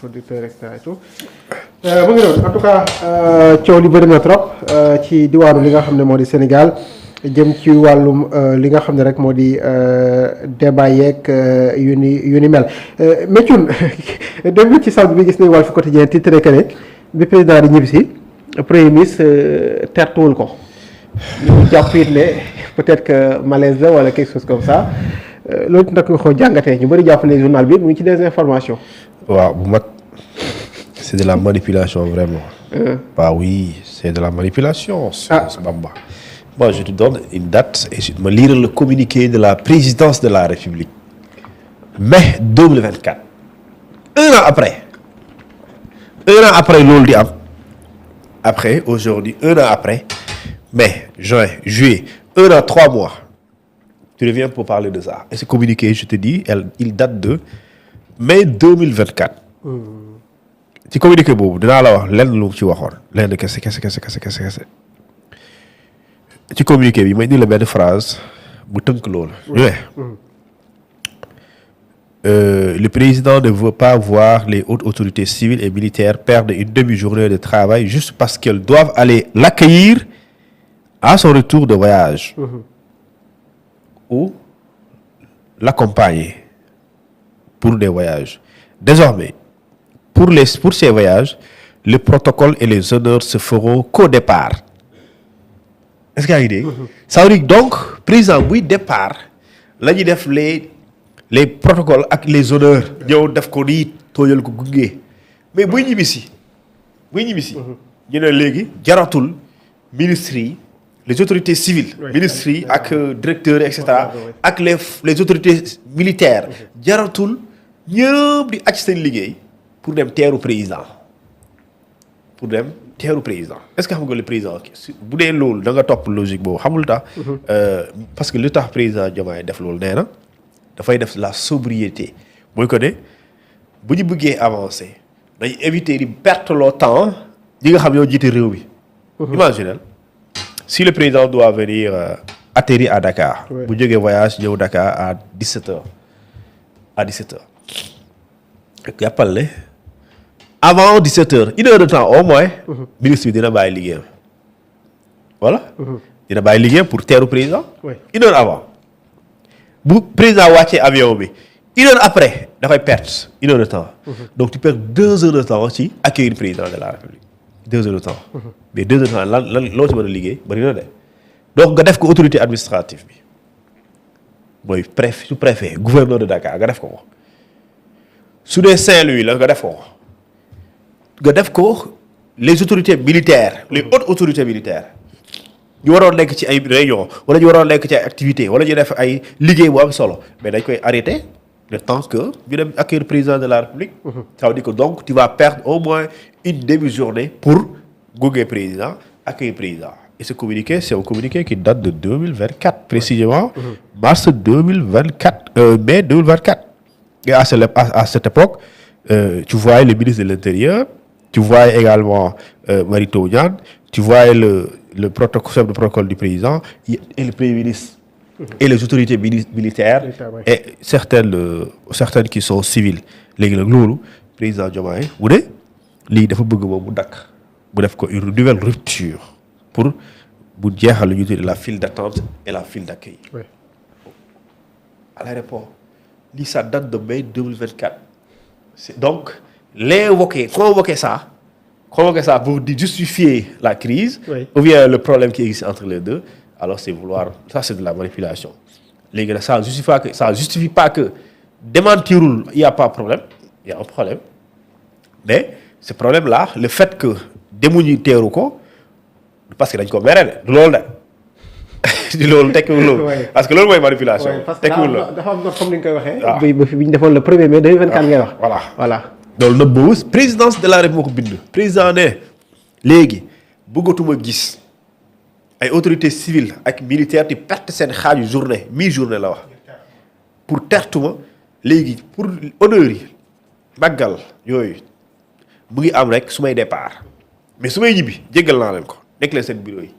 producteur et tout mu ngi noonu en tout cas coow li bëri na trop ci diwaanu li nga xam ne moo di Sénégal jëm ci wàllum li nga xam ne rek moo di débat yeeg yu ni mel Méthiune dem ci samedi bi gis nañu Walf Quotidien titré que ne bi président di ñibbisi premier ministre tertuwul ko ñu jàpp it ne peut-être que malaise la wala quelque chose comme ça loolu nag nga ko jàngatee ñu bëri jàpp ne journal bi mu ngi ci des informations. waaw bu mag c'est de la manipulation vraiment. Bah oui c'est de la manipulation. Bamba. Moi je te donne une date et je me lire le communiqué de la présidence de la République. Mai 2024. Un an après loolu di am. Après aujourd'hui un an après mai juin juillet 1 an 3 mois. Tu reviens pour parler de ça. Et ce communiqué, je te dis, il date de mai 2024. ci communiqué boobu dinaa la wax lenn lu ci waxoon lenn kese. ci communiqué bi may indi la benn phrase bu tënk loolu. Le président ne veut pas voir les hautes autorités civiles et militaires perdre une demi-journée de travail juste parce qu'elles doivent aller l'accueillir à son retour de voyage. Ou l'accompagner pour des voyages. Désormais, pour ces voyages, le protocole et les honneurs se feront qu'au départ. Est-ce qu'il y a une idée? Ça veut dire donc, président buy départ la ñuy def les protocoles ak les honneurs ñëw def ko nii toojal ko gunge mais buy ñibbisi ñu ne léegi jaratul ministres yi les autorités civiles ministres yi ak directeurs et cetera ak les autorités militaires jaratul ñëpp di acc seen liggéey pour dem teeru président est-ce que xam nga le président bu dee loolu da nga topp logique boobu xamul tax parce que lu tax président Diomaye def loolu nee na dafay def la sobriété mooy ko ne bu ñu bëggee avancer dañu éviter di perdre le temps ñi nga xam ñoo jiite réew mi imaginez si le président doit venir atterrir à Dakar bu jógee voyage ñëw Dakar à 17h jàppal ne avant 17h une heure de temps au moins ministre bi dina bàyyi liggéeyam voilà dina bàyyi liggéeyam pour teeru président une heure avant bu président wàccee avion bi une heure après dafay perdre une heure de temps donc tu perds 2 heures de temps ci accueillir président de la République 2 heures de temps mais 2 heures de temps lan loo ci mën a liggéey bari na de donc nga def ko autorité administrative bi mooy sous-préfet gouverneur de Dakar nga def ko su dee Saint-Louis la nga def ko les autorités militaires les hautes autorités militaires ñu waroon nekk ci ay réunion wala ñu waroon nekk ci ay activités wala ñu def ay liggéey bu am solo mais dañ koy arrêter le temps que ñu dem accueillir président de la République ça veut dire que donc tu vas perdre au moins une demi-journée pour gunge président accueillir président et ce communiqué c'est un communiqué qui date de 2024 précisément mars 2024 mai 2024 et à cette époque tu voyais le ministre de l'Intérieur tu voyais également Mary Teuw Niane tu voyais le chef de protocole du président et le premier ministre et les autorités militaires et certaines qui sont civiles léegi nag loolu président Diomaye bu ne lii dafa bëgg moom mu dakk bu def ko une nouvelle rupture pour bu jeexal lu ñu tuddee la file d'attente et la file d'accueil à l'aéroport lii ça date de mai 2024 donc convoquer ça pour justifier la crise ou bien le problème qui existe entre les deux alors c'est de la manipulation léegi nag ça justifie pas que démentirul il y a pas de problème il y a un problème mais ce problème là le fait que demuñu teeru ko parce que dañ ko mere de loolu di loolu tekkiwul loolu parce que loolu mooy manipulation tekkiwul loolu dafa am comme ni nga koy waxee ba fi bi ñu defoon le 1er mai 2024 ngay wax voilà loolu nag boobu présidence de la République moo ko bind président ne léegi bëggatuma gis ay autorités civiles ak militaires di perte seen xaaju journée mi-journée la wax pour tertuma léegi pour honneur yi màggal yooyu mu ngi am rek su may départ mais su may ñibbi jéggal naa leen ko nekk leen seen bureau yi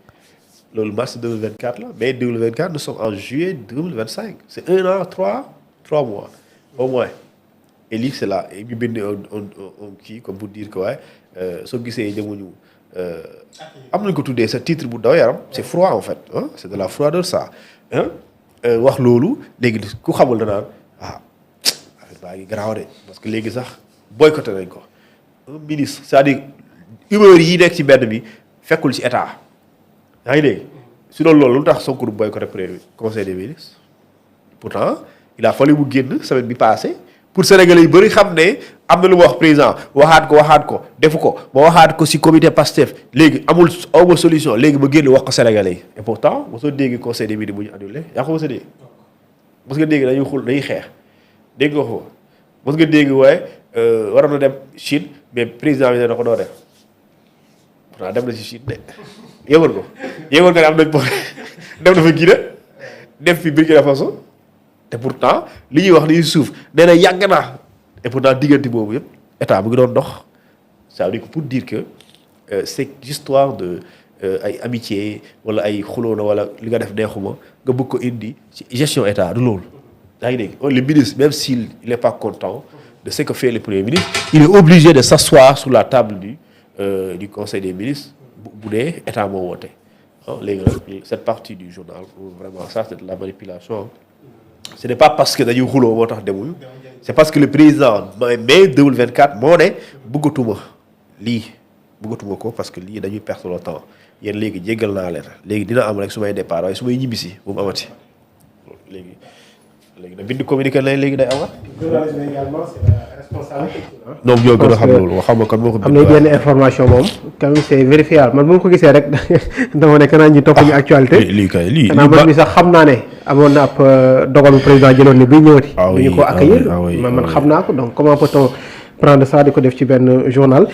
loolu mars 2024 la mai 2024 nous sommes en juillet 2025 c'est 1 an 3 mois au moins et lii c'est là ñu bind un kii comme pour dire que waaye soo gisee demuñu am nañu ko tuddee sa titre bu daw yaram c'est froid en fait hein c'est de la froideur ça hein wax loolu léegi ku xamul danaan affaire baa ngi garaaw de parce que léegi sax boycotté nañ ko un ministre c'est-à-dire humeur yi nekk ci benn bi fekkul ci état yaa ngi dégg si loolu lu tax Sonko du boycotté premier conseil des ministres pourtant il a fallu mu génn semaine bi passé pour sénégalais yu bëri xam ne am na lu ma wax président waxaat ko defu ko ma waxaat ko si comité Pastef léegi awma solution léegi ma génn wax ko sénégalais yi et pourtant mosoo dégg conseil des ministres bu ñu annulé yaa ko mos a dégg mos nga dégg dañuy xeex dégg nga ko mos nga dégg waaye waroon na dem Chine mais président bi ne na ko doo def pourtant dem na si Chine de yëngal nga ne am nañ dem na fa Guinée dem fi Burkina Faso te pourtant li ñuy wax li suuf nee na yàgg na et pourtant diggante boobu yëpp état bu ngi doon dox ça veut dire que pour dire que c'est histoire de ay amitié wala ay xuloo na wala li nga def neexuma nga bëgg ko indi ci gestion état du loolu. yaa ngi dégg le ministre même s'il n'est pas content de ce que fait le premier ministre il est obligé de s'asseoir sur la table du conseil des ministres bu dee état moo woote léegi nag cette partie du journal vraiment ça c'est de la manipulation. Ce n'est pas parce que dañuy xuloo moo tax demuñu c'est parce que le président mai 2024 moo ne bëggatuma ko parce que lii dañuy perdre le temps yéen léegi jéggal naa leen léegi dina am rek su may départ waaye su may ñibbisi bu mu amati léegi na bind communiqué la léegi day amaat. journalisme également c'est la responsabilité. ñoom ñoo gën a xam loolu xam nga kan moo ko bind. am na yenn information moom quand même c'est vérifiable man bu ma ko gisee rek dama ne kanaa ñu topp ñu actualité. lii xanaa man mi sax xam naa ne amoon na ab dogal bu président jëloon ne bii ñëwati. ñu ko accueillir man xam naa ko donc comment peut-on prendre ça di ko def ci benn journal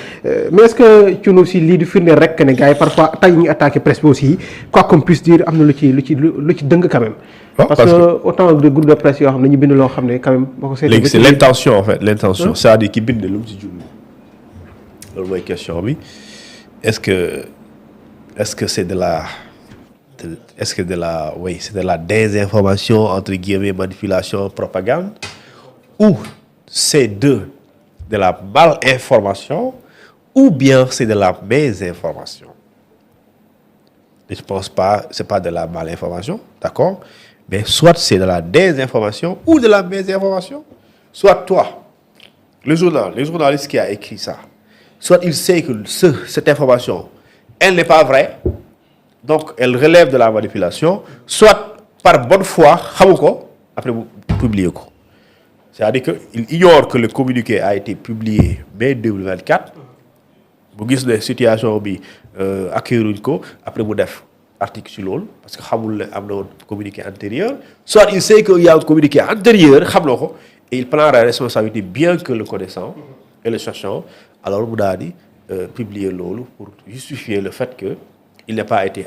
mais est-ce que cunu si lii di firndeel rek ne gars yi parfois attaques yi ñu attaqué presse bi aussi quoi qu'on puisse dire am na lu ci dëng quand même. parce que autant de groupes de presse yoo xam ne ñu bind loo xam ne quand même. boo ko seetee léegi c'est l'intention en fait l'intention c'est-à-dire ki bind lu mu ci jublu loolu mooy question bi est-ce que c'est de la désinformation entre guillemets manipulation propagande ou c'est de la malinformation ou bien c'est de la mésinformation. Je pense pas c'est pas de la malinformation d'accord mais soit c'est de la désinformation ou de la mésinformation soit toi le journaliste qui a écrit ça soit il sait que cette information elle n'est pas vraie donc elle relève de la manipulation soit par bonne foi xamu ko après mu publier ko c'est-à-dire que il ignore que le communiqué a été publié mai 2024 bu gis ne situation bi accueilliruñ ko après mu def article ci loolu parce que xamul ne am na woon communiqué antérieur soit il sait qu'il y a un communiqué antérieur xam na ko et il prend la responsabilité bien que le connaissant et le sachant alors mu daal di publier loolu pour justifier le fait que il n'a pas été